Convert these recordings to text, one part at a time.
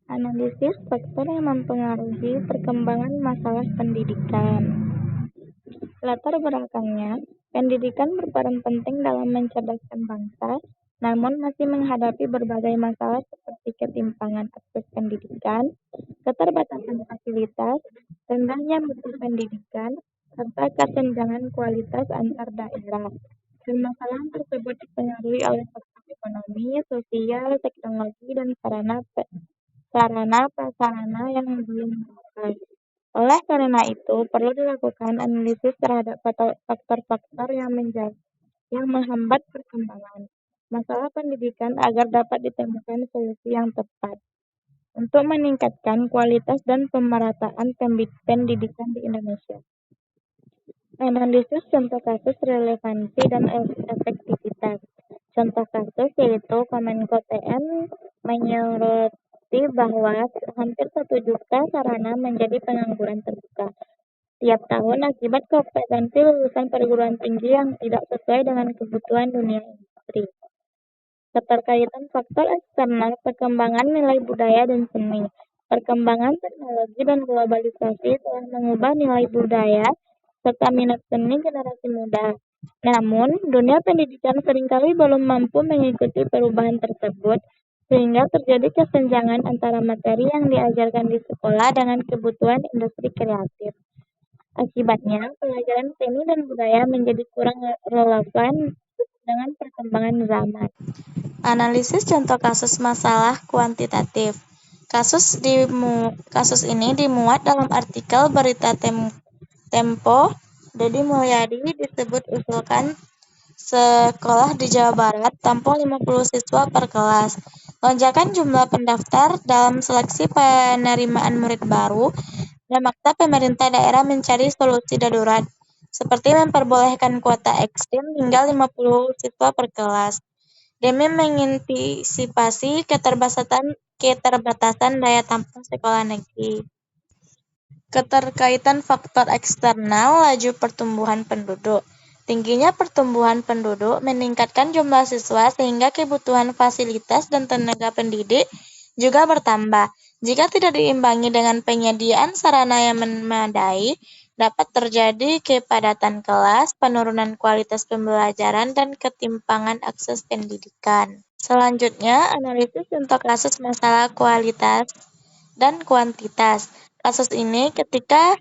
Analisis faktor yang mempengaruhi perkembangan masalah pendidikan. Latar belakangnya, pendidikan berperan penting dalam mencerdaskan bangsa, namun masih menghadapi berbagai masalah seperti ketimpangan akses pendidikan, keterbatasan fasilitas, rendahnya mutu pendidikan, serta kesenjangan kualitas antar daerah. Permasalahan tersebut dipengaruhi oleh faktor ekonomi, sosial, teknologi, dan sarana prasarana yang belum merata. Oleh karena itu, perlu dilakukan analisis terhadap faktor-faktor yang menghambat perkembangan masalah pendidikan agar dapat ditemukan solusi yang tepat untuk meningkatkan kualitas dan pemerataan pendidikan di Indonesia. Analisis contoh kasus relevansi dan efektivitas. Contoh kasus yaitu Kemenko TN menyoroti bahwa hampir 1 juta sarana menjadi pengangguran terbuka tiap tahun akibat kompetensi lulusan perguruan tinggi yang tidak sesuai dengan kebutuhan dunia industri. Keterkaitan faktor eksternal, perkembangan nilai budaya dan seni. Perkembangan teknologi dan globalisasi telah mengubah nilai budaya serta minat seni generasi muda. Namun, dunia pendidikan seringkali belum mampu mengikuti perubahan tersebut, sehingga terjadi kesenjangan antara materi yang diajarkan di sekolah dengan kebutuhan industri kreatif. Akibatnya, pelajaran seni dan budaya menjadi kurang relevan dengan perkembangan zaman. Analisis contoh kasus masalah kuantitatif. Kasus ini dimuat dalam artikel berita Tempo. Deddy Mulyadi disebut usulkan sekolah di Jawa Barat tampung 50 siswa per kelas. Lonjakan jumlah pendaftar dalam seleksi penerimaan murid baru memaksa pemerintah daerah mencari solusi darurat, seperti memperbolehkan kuota ekstrim hingga 50 siswa per kelas, demi mengantisipasi keterbatasan daya tampung sekolah negeri. Keterkaitan faktor eksternal, laju pertumbuhan penduduk. Tingginya pertumbuhan penduduk meningkatkan jumlah siswa sehingga kebutuhan fasilitas dan tenaga pendidik juga bertambah. Jika tidak diimbangi dengan penyediaan sarana yang memadai, dapat terjadi kepadatan kelas, penurunan kualitas pembelajaran, dan ketimpangan akses pendidikan. Selanjutnya, analisis contoh kasus masalah kualitas dan kuantitas. Kasus ini ketika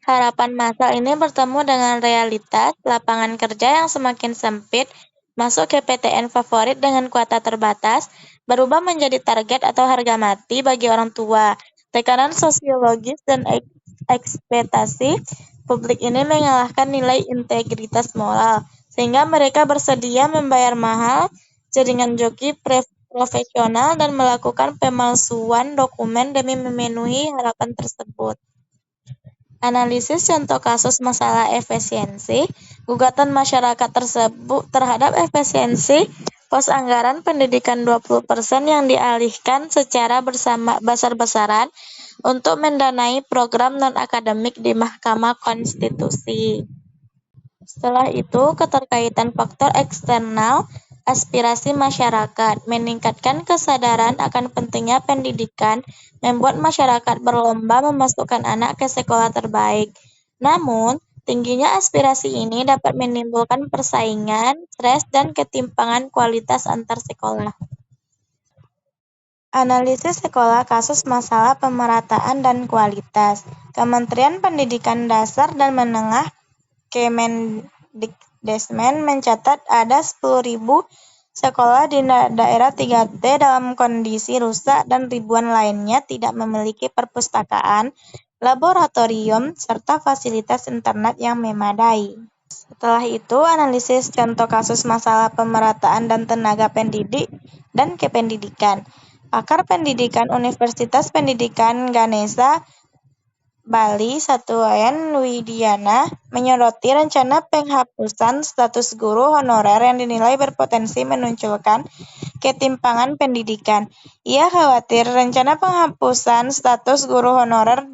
harapan massal ini bertemu dengan realitas lapangan kerja yang semakin sempit, masuk ke PTN favorit dengan kuota terbatas, berubah menjadi target atau harga mati bagi orang tua. Tekanan sosiologis dan ekspektasi publik ini mengalahkan nilai integritas moral, sehingga mereka bersedia membayar mahal jaringan joki profesional dan melakukan pemalsuan dokumen demi memenuhi harapan tersebut. Analisis contoh kasus masalah efisiensi. Gugatan masyarakat tersebut terhadap efisiensi pos anggaran pendidikan 20% yang dialihkan secara besar-besaran untuk mendanai program non-akademik di Mahkamah Konstitusi. Setelah itu, keterkaitan faktor eksternal, aspirasi masyarakat, meningkatkan kesadaran akan pentingnya pendidikan, membuat masyarakat berlomba memasukkan anak ke sekolah terbaik. Namun, tingginya aspirasi ini dapat menimbulkan persaingan, stres, dan ketimpangan kualitas antar sekolah. Analisis sekolah kasus masalah pemerataan dan kualitas. Kementerian Pendidikan Dasar dan Menengah Kemendikdesmen mencatat ada 10.000 sekolah di daerah 3T dalam kondisi rusak dan ribuan lainnya tidak memiliki perpustakaan, laboratorium, serta fasilitas internet yang memadai. Setelah itu, analisis contoh kasus masalah pemerataan dan tenaga pendidik dan kependidikan. Pakar Pendidikan Universitas Pendidikan Ganesha Bali, Satuayan Widiana, menyoroti rencana penghapusan status guru honorer yang dinilai berpotensi menunjukkan ketimpangan pendidikan. Ia khawatir rencana penghapusan status guru honorer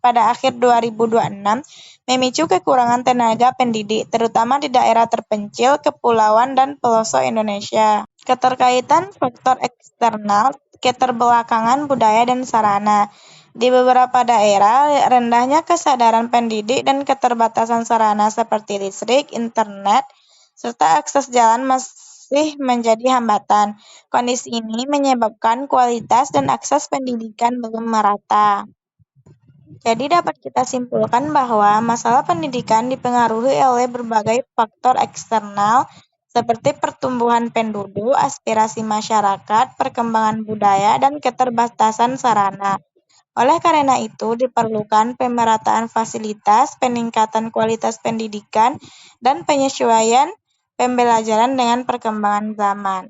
pada akhir 2026 memicu kekurangan tenaga pendidik, terutama di daerah terpencil, kepulauan, dan pelosok Indonesia. Keterkaitan faktor eksternal, keterbelakangan budaya dan sarana. Di beberapa daerah, rendahnya kesadaran pendidik dan keterbatasan sarana seperti listrik, internet, serta akses jalan masih menjadi hambatan. Kondisi ini menyebabkan kualitas dan akses pendidikan belum merata. Jadi dapat kita simpulkan bahwa masalah pendidikan dipengaruhi oleh berbagai faktor eksternal seperti pertumbuhan penduduk, aspirasi masyarakat, perkembangan budaya, dan keterbatasan sarana. Oleh karena itu, diperlukan pemerataan fasilitas, peningkatan kualitas pendidikan, dan penyesuaian pembelajaran dengan perkembangan zaman.